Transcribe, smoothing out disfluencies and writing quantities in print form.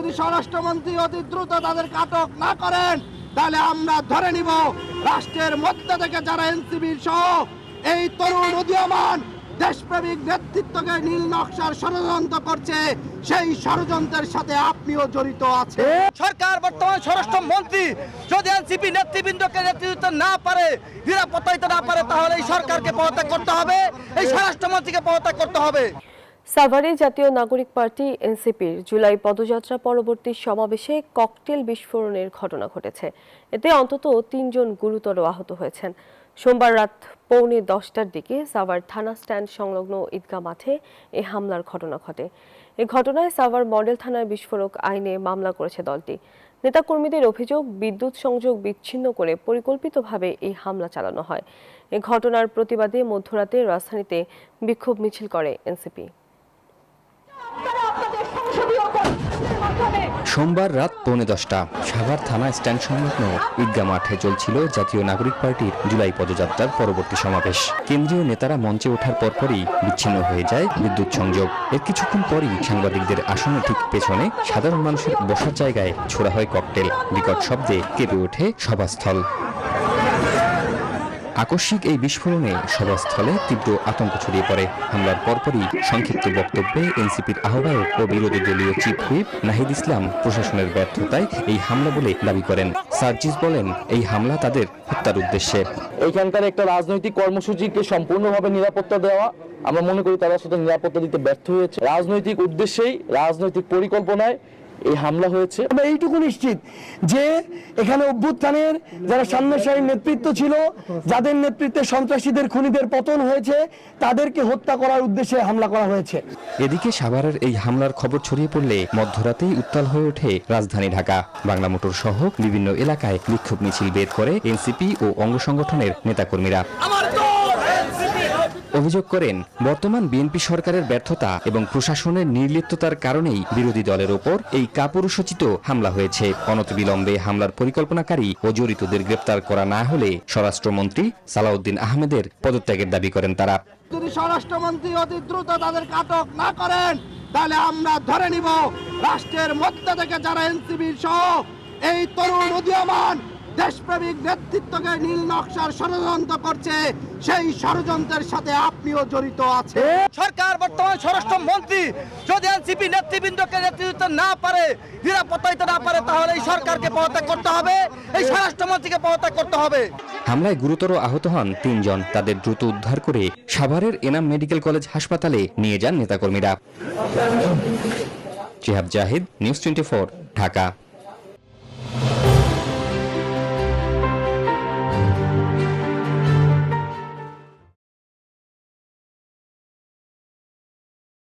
যদি স্বরাষ্ট্রমন্ত্রী অতি দ্রুত তাদেরকে আটক না করেন তাহলে আমরা ধরে নিব রাষ্ট্রের মধ্যে থেকে যারা এনসিপির সহ এই তরুণ উদীয়মান দেশপ্রেমিক নেতৃত্বকে নীল নকশার ষড়যন্ত্র করছে, সেই ষড়যন্ত্রের সাথে আপনিও জড়িত আছেন। সরকার বর্তমান স্বরাষ্ট্র মন্ত্রী যদি এনসিপি নেতৃবৃন্দকে নেতৃত্ব না পারে, নিরাপত্তা দিতে না পারে, তাহলে এই সরকারকে পদত্যাগ করতে হবে, এই স্বরাষ্ট্রমন্ত্রীকে পদত্যাগ করতে হবে। সাভারে জাতীয় নাগরিক পার্টি এনসিপির জুলাই পদযাত্রা পরবর্তী সমাবেশে ককটেল বিস্ফোরণের ঘটনা ঘটেছে। এতে অন্তত ৩ জন গুরুতর আহত হয়েছেন। সোমবার রাত 9:45টার দিকে সাভার থানা স্ট্যান্ড সংলগ্ন ঈদগাহ মাঠে এ হামলার ঘটনা ঘটে। এ ঘটনায় সাভার মডেল থানার বিস্ফোরক আইনে মামলা করেছে দলটি। নেতাকর্মীদের অভিযোগ, বিদ্যুৎ সংযোগ বিচ্ছিন্ন করে পরিকল্পিতভাবে এই হামলা চালানো হয়। এ ঘটনার প্রতিবাদে মধ্যরাতে রাজধানীতে বিক্ষোভ মিছিল করে এনসিপি। সোমবার রাত 9:45টা সাভার থানা স্ট্যান্ড সংলগ্ন ঈদগাহ মাঠে চলছিল জাতীয় নাগরিক পার্টির জুলাই পদযাত্রার পরবর্তী সমাবেশ। কেন্দ্রীয় নেতারা মঞ্চে ওঠার পরপরই বিচ্ছিন্ন হয়ে যায় বিদ্যুৎ সংযোগ। এর কিছুক্ষণ পরই সাংবাদিকদের আসনের ঠিক পেছনে সাধারণ মানুষের বসার জায়গায় ছোড়া হয় ককটেল। বিকট শব্দে কেঁপে ওঠে সভাস্থল। আকস্মিক এই বিস্ফোরণে সভাস্থলে তীব্র আতঙ্ক ছড়িয়ে পড়ে। হামলার পরপরই সংক্ষিপ্ত বক্তব্যে এনসিপির আহ্বায়ক ও বিরোধী দলীয় চিফ হুইপ নাহিদ ইসলাম প্রশাসনের ব্যর্থতায় এই হামলা বলে দাবি করেন। সার্জিস বলেন, এই হামলা তাদের হত্যার উদ্দেশ্যে। এইখানকার একটা রাজনৈতিক কর্মসূচিকে সম্পূর্ণভাবে নিরাপত্তা দেওয়া, আমরা মনে করি তারা সেটা নিরাপত্তা দিতে ব্যর্থ হয়েছে। রাজনৈতিক উদ্দেশ্যেই, রাজনৈতিক পরিকল্পনায় এই হামলা হয়েছে। আমরা এইটুকু নিশ্চিত যে এখানে অভ্যুত্থানের যারা সামনেসারির নেতৃত্ব ছিল, যাদের নেতৃত্বে সন্ত্রাসীদের খুনিদের পতন হয়েছে, তাদেরকে হত্যা করার উদ্দেশ্যে হামলা করা হয়েছে। এদিকে সাভারের এই হামলার খবর ছড়িয়ে পড়লে মধ্যরাতেই উত্তাল হয়ে ওঠে রাজধানী ঢাকা। বাংলা মোটর সহ বিভিন্ন এলাকায় বিক্ষোভ মিছিল বের করে এনসিপি ও অঙ্গ সংগঠনের নেতাকর্মীরা। অভিযোগ করেন, বর্তমান বিএনপি সরকারের ব্যর্থতা এবং প্রশাসনের নির্লিপ্ততার কারণেই বিরোধী দলের ওপর এই কাপুরুষোচিত হামলা হয়েছে। অনতিবিলম্বে হামলার পরিকল্পনাকারী ও জড়িতদের গ্রেপ্তার করা না হলে স্বরাষ্ট্রমন্ত্রী সালাউদ্দিন আহমেদের পদত্যাগের দাবি করেন তারা। যদি স্বরাষ্ট্রমন্ত্রী অতি দ্রুত তাদেরকে আটক না করেন তাহলে আমরা ধরে নিব রাষ্ট্রের মধ্যে থেকে যারা এনসিপির সহ এই তরুণ উদীয়মান দেশপ্রেমিক নেতৃত্বকে নীল নকশার ষড়যন্ত্র করছে, সেই ষড়যন্ত্রের সাথে আপনিও জড়িত আছেন। সরকার বর্তমান স্বরাষ্ট্র মন্ত্রী যদি এনসিপি নেতৃবৃন্দকে নেতৃত্ব না পারে, নিরাপত্তা দিতে না পারে, তাহলে এই সরকারকে পদত্যাগ করতে হবে, এই স্বরাষ্ট্রমন্ত্রীকে পদত্যাগ করতে হবে। হামলায় গুরুতর আহত হন 3 জন। তাদের দ্রুত উদ্ধার করে সাভারের এনাম মেডিকেল কলেজ হাসপাতালে নিয়ে যান নেতাকর্মীরা। জিহাদ জাহিদ, নিউজ 24, ঢাকা।